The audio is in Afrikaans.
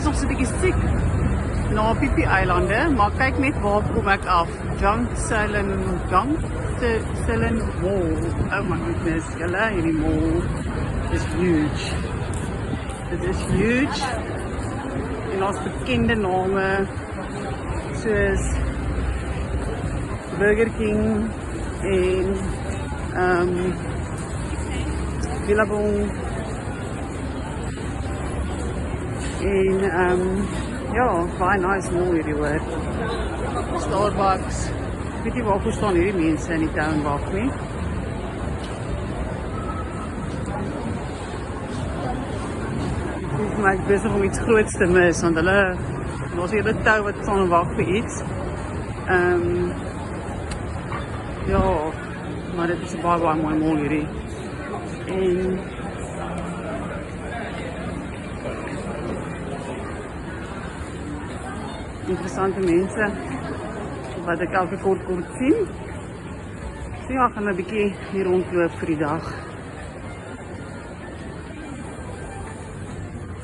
nog so 'n bietjie siek na Phi eilande, maar kyk net waar kom ek af. Jungcellen Mall. Oh my goodness, julle, hierdie mall is huge. Dit is huge. En ons bekende name soos Burger King en Billabong en ja, baie nice mall hierdie hoor. Starbucks. Ek weet nie waarvoor staan hierdie mense in die town wag nie. Maar ek besig om iets groots te mis, want hulle was hier 'n tou wat staan en wag vir iets. Ja, maar dit is 'n baie mooi mall hierdie. En interessante mense wat ek elke kort sien. So ja, ek gaan 'n bietjie hier rondloop vir die dag.